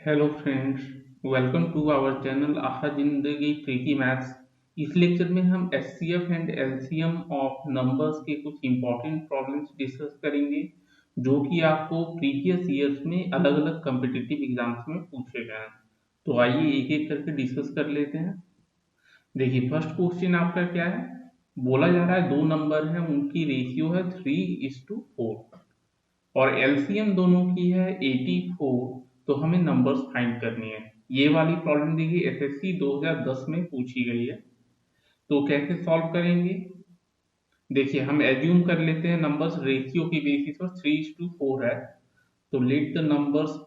Hello friends, welcome to our channel Aha Zindagi tricky maths. इस lecture में हम HCF and LCM of numbers के कुछ इंपॉर्टेंट प्रॉब्लम्स डिस्कस करेंगे जो कि आपको प्रीवियस ईयर्स में अलग अलग कम्पिटिटिव एग्जाम्स में पूछे गए हैं। तो आइए एक एक करके डिस्कस कर लेते हैं। देखिए, फर्स्ट क्वेश्चन आपका क्या है। बोला जा रहा है दो नंबर है, उनकी रेशियो है 3:4 और एलसीएम दोनों की है 84। तो हमें नंबर्स फाइंड करनी है। ये वाली प्रॉब्लम देखिए एसएससी 2010 में पूछी गई है। तो कैसे सॉल्व करेंगे। देखिए, हम एज्यूम कर लेते हैं नंबर्स रेशियो की बेसिस पर 3:4 है। तो let the numbers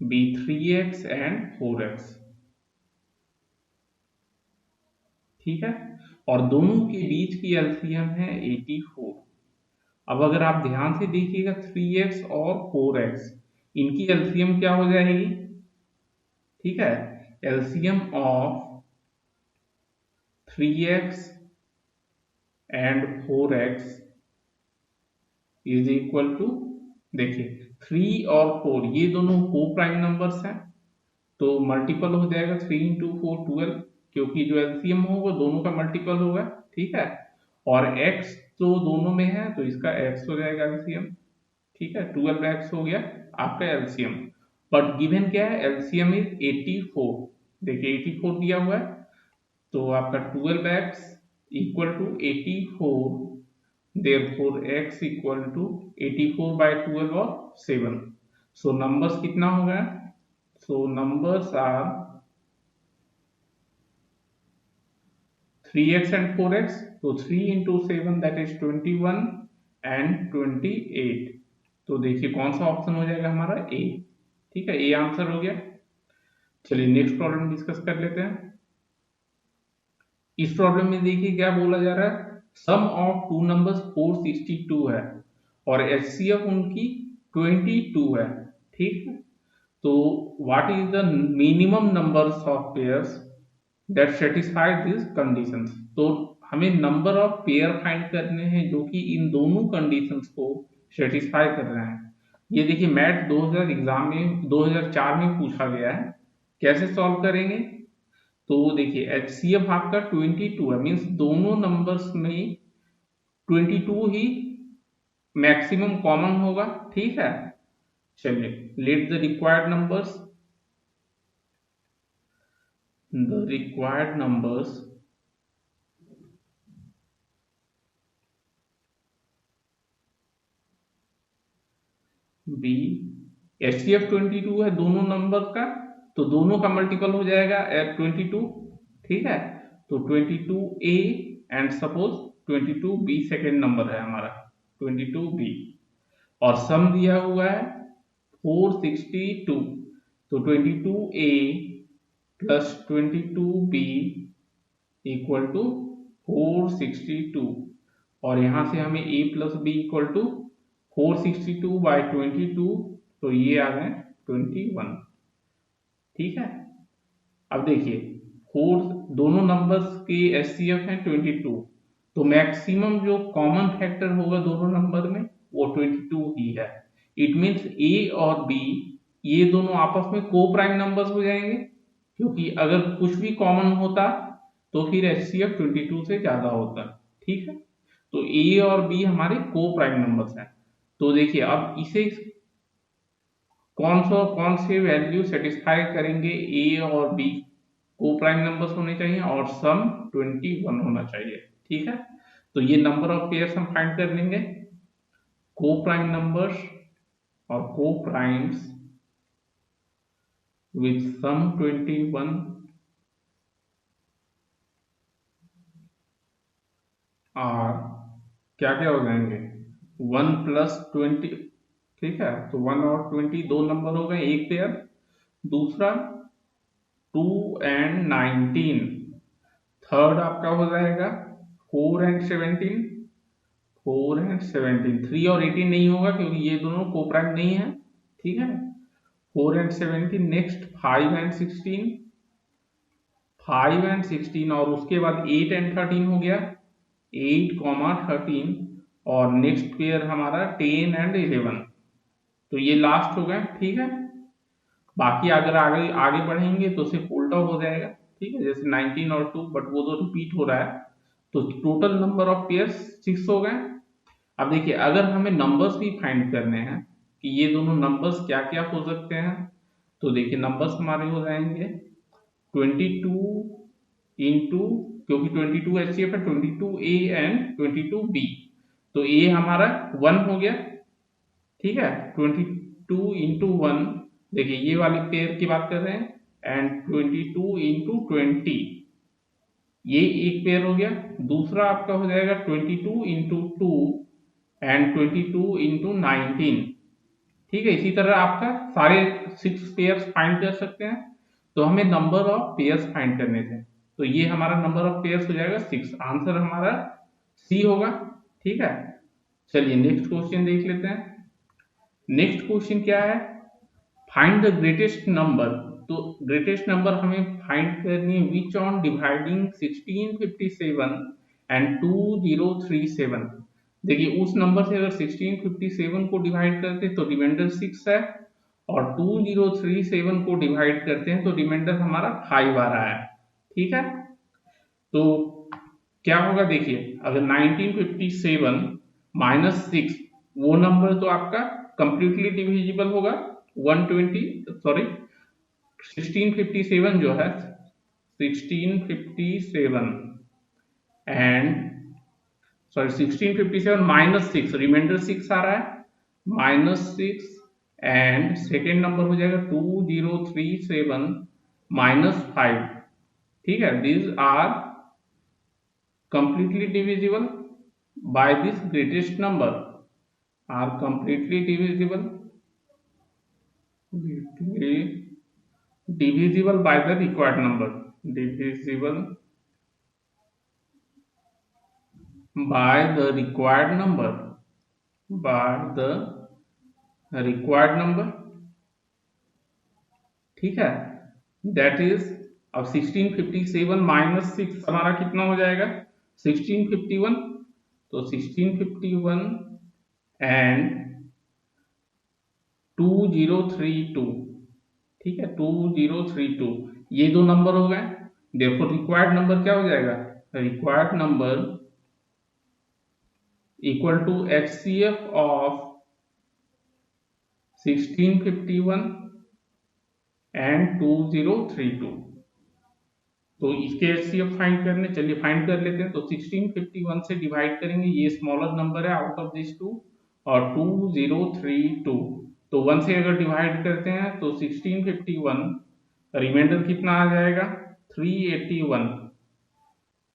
be 3x and 4x। ठीक है, और दोनों के बीच की एलसीएम है 84। अब अगर आप ध्यान से देखिएगा 3x और 4x, इनकी एलसीएम क्या हो जाएगी। ठीक है, LCM of 3x and 4x is equal to, देखिए 3 और 4 ये दोनों को प्राइम नंबर्स हैं। तो मल्टीपल हो जाएगा 3 × 4 12, क्योंकि जो एलसीएम होगा दोनों का मल्टीपल होगा। ठीक है, और x तो दोनों में है तो इसका x हो जाएगा एलसीएम। ठीक है, 12x हो गया आपका एलसीएम। बट गिवन क्या है, एलसीएम इज 84। देखिए 84 दिया हुआ है, तो आपका 12x equal to 84, therefore x equal to 84/12 और 7। सो नंबर्स कितना हो गया। So numbers are 3x and 4x। तो 3 × 7 दैट इज 21 एंड 28। तो देखिए कौन सा ऑप्शन हो जाएगा हमारा, ए। ठीक है, ए आंसर हो गया। चलिए नेक्स्ट प्रॉब्लम डिस्कस कर लेते हैं। इस प्रॉब्लम में देखिए क्या बोला जा रहा है, सम ऑफ टू नंबर्स 462 है और एचसीएफ उनकी 22 है। ठीक है, तो what is the minimum numbers of pairs that satisfy this conditions. तो हमें नंबर ऑफ पेयर फाइंड करने हैं जो कि इन दोनों कंडीशंस को सेटिस्फाई कर रहे हैं। ये देखिए मैथ 2000 एग्जाम में 2004 में पूछा गया है। कैसे सॉल्व करेंगे। तो देखिए एचसीएफ आपका 22 है, मीन्स दोनों नंबर्स में 22 ही मैक्सिमम कॉमन होगा। ठीक है, चलिए let the required numbers be, HCF 22 है दोनों नंबर का, तो दोनों का मल्टीपल हो जाएगा 22। ठीक है, तो 22 a and suppose 22 b second number है हमारा, 22 बी। और सम दिया हुआ है 462। तो 22 ए प्लस 22 बी इक्वल टू 462। और यहां से हमें ए प्लस बी इक्वल टू 462/22, तो ये आ गए 21। ठीक है, अब देखिए फोर दोनों नंबर्स के एचसीएफ है 22। तो मैक्सिमम जो कॉमन फैक्टर होगा दोनों नंबर में वो 22 ही है। इट मीन्स ए और बी ये दोनों आपस में को प्राइम नंबर्स हो जाएंगे, क्योंकि अगर कुछ भी कॉमन होता तो फिर एचसीएफ 22 से ज्यादा होता। ठीक है, तो ए और बी हमारे को प्राइम नंबर्स हैं। तो देखिए अब इसे कौन से वैल्यू सेटिस्फाई करेंगे, ए और बी को प्राइम नंबर्स होने चाहिए और सम 21 होना चाहिए। ठीक है, तो ये नंबर ऑफ पेयर्स हम फाइंड कर लेंगे। को प्राइम नंबर्स और को प्राइम्स विथ सम 21 आर क्या क्या हो जाएंगे, 1 + 20। ठीक है, तो 1 और 20 दो नंबर हो गए एक पेयर। दूसरा 2 और 19, थर्ड आपका हो जाएगा 4 और 17। 4 और 17, 3 और 18 नहीं होगा क्योंकि ये दोनों कोप्राइम नहीं है। ठीक है, 4 और 17 नेक्स्ट 5 और 16, 5 एंड 16 और उसके बाद 8 एंड 13 हो गया, 8 कॉमा 13, और नेक्स्ट पेयर हमारा 10 एंड 11। तो ये लास्ट हो गए, ठीक है। बाकी अगर आगे आगे बढ़ेंगे तो सिर्फ उल्टा हो जाएगा, ठीक है, जैसे 19 और 2, बट वो तो रिपीट हो रहा है। तो टोटल नंबर ऑफ पेयर्स 6 हो गए। अब देखिए, अगर हमें नंबर्स भी फाइंड करने हैं कि ये दोनों नंबर्स क्या क्या हो सकते हैं, तो देखिए नंबर्स हमारे हो जाएंगे 22 इंटू, क्योंकि 22 एचसीएफ है, 22 ए एंड 22 बी। तो ए हमारा 1 हो गया, ठीक है, 22 इंटू 1, देखिए ये वाली पेयर की बात कर रहे हैं, एंड 22 इंटू 20, ये एक पेयर हो गया। दूसरा आपका हो जाएगा 22 इंटू 2 एंड 22 इंटू 19, ठीक है। इसी तरह आपका सारे 6 पेयर्स फाइंड कर सकते हैं। तो हमें नंबर ऑफ पेयर्स फाइंड करने थे, तो ये हमारा नंबर ऑफ पेयर्स हो जाएगा 6, आंसर हमारा सी होगा, ठीक है। चलिए नेक्स्ट क्वेश्चन देख लेते हैं। नेक्स्ट क्वेश्चन क्या है, फाइंड द ग्रेटेस्ट नंबर। तो ग्रेटेस्ट नंबर हमें फाइंड करनी है विच ऑन डिवाइडिंग 1657 एंड 2037। देखिए उस नंबर से अगर 1657 को डिवाइड करते हैं तो रिमाइंडर 6 है, और 2037 को डिवाइड करते हैं तो रिमाइंडर हमारा 5 आ रहा है, ठीक है। तो क्या होगा, देखिए अगर 1957 माइनस 6, वो नंबर तो आपका कंप्लीटली डिविजिबल होगा 120, सॉरी 1657 जो है, 1657 एंड, सॉरी 1657 माइनस 6, रिमाइंडर 6 आ रहा है, -6, एंड सेकेंड नंबर हो जाएगा 2037 -5, ठीक है। these are completely divisible by this greatest number, are completely divisible by the required number, divisible by the required number, by the required number, ठीक है। That is, अब 1657 minus 6 हमारा कितना हो जाएगा, 1651। तो 1651 एंड 2032, ठीक है, 2032, ये दो नंबर हो गए। देखो रिक्वायर्ड नंबर क्या हो जाएगा, required number equal to HCF of 1651 and 2032। तो इसके एचसीएफ फाइंड करने, चलिए फाइंड कर लेते हैं। तो 1651 से डिवाइड करेंगे, ये स्मॉलर नंबर है आउट ऑफ दिस टू, और 2032, तो 1 से अगर डिवाइड करते हैं तो 1651, रिमाइंडर कितना आ जाएगा, 381,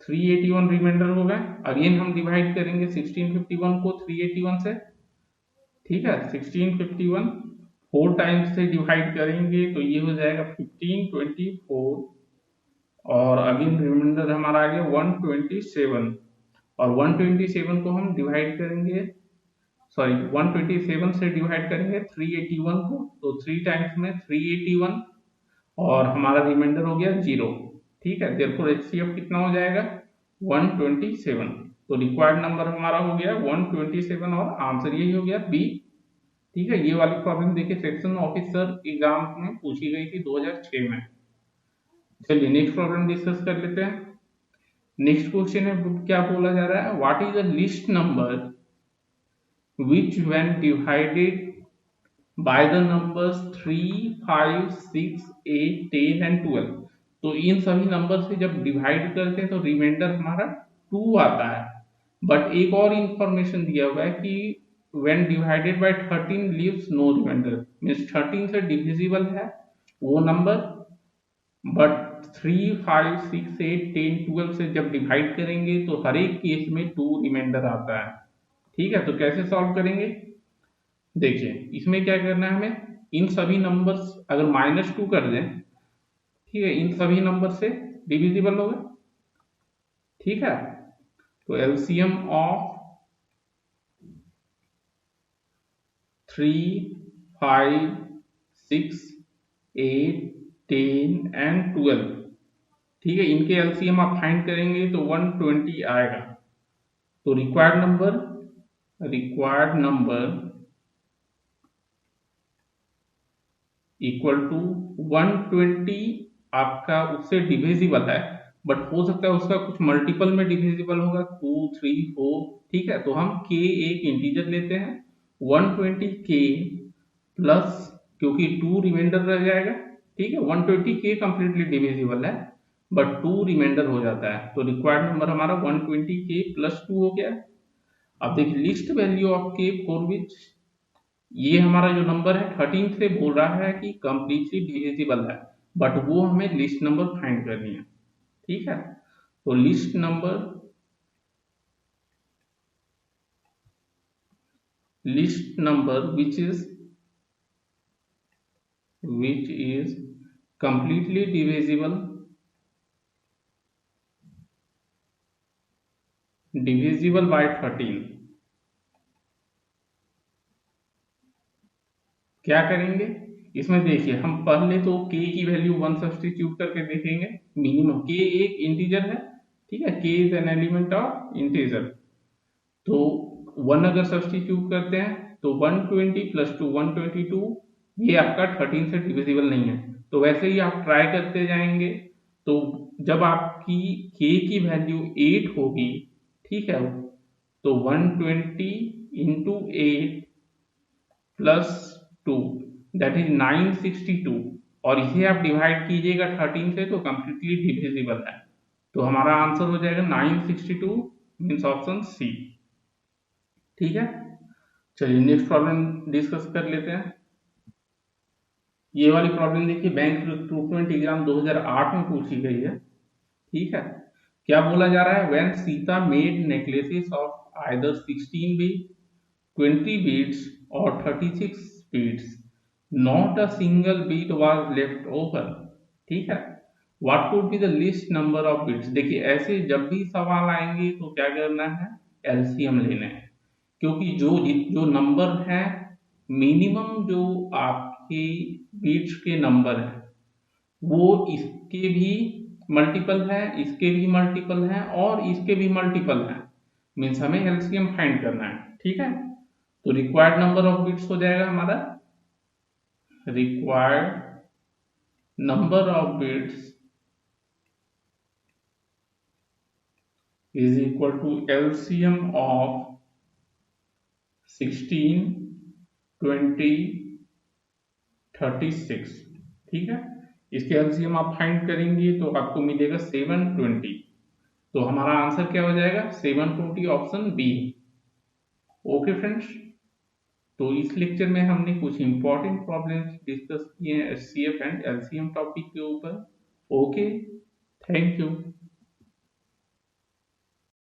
381 रिमाइंडर होगा। अगेन हम डिवाइड करेंगे 1651 को 381 से, ठीक है। 1651 4 टाइम्स से डिवाइड करेंगे तो ये हो जाएगा 1524, और अगेन रिमाइंडर हमारा आ गया 127, और 127 को हम डिवाइड करेंगे, सॉरी 127 से डिवाइड करेंगे 381 को, तो 3 टाइम्स में 381, और हमारा रिमाइंडर हो गया 0, ठीक है। देयरफॉर एचसीएफ कितना हो जाएगा, 127। तो रिक्वायर्ड नंबर हमारा हो गया 127, और आंसर यही हो गया बी, ठीक है। ये वाली प्रॉब्लम देखिए सेक्शन ऑफिसर एग्जाम में पूछी गई थी 2006 में। चलिए नेक्स्ट प्रॉब्लम डिस्कस कर लेते हैं। नेक्स्ट क्वेश्चन है, क्या बोला जा रहा है, what is the list number which when divided by the numbers 3, 5, 6, 8, 10 and 12। तो इन सभी नंबर से जब डिवाइड करते हैं तो रिमाइंडर हमारा 2 आता है। बट एक और इंफॉर्मेशन दिया हुआ है कि when divided by 13 leaves no remainder, means 13 से डिविजिबल है वो नंबर, बट 3, 5, 6, 8, 10, 12 से जब डिवाइड करेंगे तो हर एक केस में 2 रिमाइंडर आता है, ठीक है। तो कैसे सॉल्व करेंगे, देखिए इसमें क्या करना है हमें, इन सभी नंबर्स अगर -2 कर दें, ठीक है, इन सभी नंबर से डिविजिबल होगा, ठीक है। तो एलसीएम ऑफ 3, 5, 6, 8, 10 एंड 12, ठीक है, इनके एलसीएम आप फाइंड करेंगे तो 120 आएगा। तो रिक्वायर्ड नंबर इक्वल टू 120 आपका उससे डिविजिबल है, बट हो सकता है उसका कुछ मल्टीपल में डिविजिबल होगा, 2 3 4। ठीक है, तो हम k एक इंटीजर लेते हैं, 120k प्लस, क्योंकि 2 रिमाइंडर रह जाएगा। ठीक है, 120k कंप्लीटली डिविजिबल है, बट 2 रिमाइंडर हो जाता है, तो रिक्वायर्ड नंबर हमारा 120k प्लस 2 हो गया। अब देखिए least value of k for which, ये हमारा जो नंबर है 13 से बोल रहा है कि कंप्लीटली डिविजिबल है, बट वो हमें लिस्ट नंबर फाइंड करनी है। ठीक है, तो list number which is completely divisible by 13। क्या करेंगे, इसमें देखिए हम पहले तो k की वैल्यू 1 सब्सटीट्यूट करके देखेंगे। मिनिमम k एक इंटीजर है, ठीक है, k is an element of integer, तो 1 अगर सब्सटीट्यूट करते हैं तो 120 प्लस 2 122, ये आपका 13 से डिविजिबल नहीं है, तो वैसे ही आप ट्राई करते जाएंगे। तो जब आपकी k की वैल्यू 8 होगी, ठीक है, तो 120 इंटू 8 प्लस 2, दैट इज 962, और इसे आप डिवाइड कीजिएगा 13 से तो कंप्लीटली डिविजिबल है, तो हमारा आंसर हो जाएगा 962, मीन्स ऑप्शन सी। ठीक है, चलिए नेक्स्ट प्रॉब्लम डिस्कस कर लेते हैं। ये वाली प्रॉब्लम देखिए बैंक रिक्रूटमेंट एग्जाम 2008 में पूछी गई है। ठीक है, क्या बोला जा रहा है, when Sita made necklaces of either 16 bead 20 beads or 36 beads, not a single bead was left over। ठीक है, what could be the least number of beads। देखिए ऐसे जब भी सवाल आएंगे तो क्या करना है, एलसीएम लेना है, क्योंकि जो नंबर है, मिनिमम जो आपके बीट्स के नंबर है वो इसके भी मल्टीपल है, इसके भी मल्टीपल है और इसके भी मल्टीपल है, मीन्स हमें एलसीएम फाइंड करना है। ठीक है, तो रिक्वायर्ड नंबर ऑफ बिट्स हो जाएगा हमारा, required number of beads is equal to LCM of 16 20 36। ठीक है, इसके एलसीएम आप फाइंड करेंगे तो आपको मिलेगा 720, तो हमारा आंसर क्या हो जाएगा, 720, ऑप्शन बी। ओके फ्रेंड्स, तो इस लेक्चर में हमने कुछ इंपॉर्टेंट प्रॉब्लम्स डिस्कस किए हैं एचसीएफ एंड एलसीएम टॉपिक के ऊपर। Okay, thank you.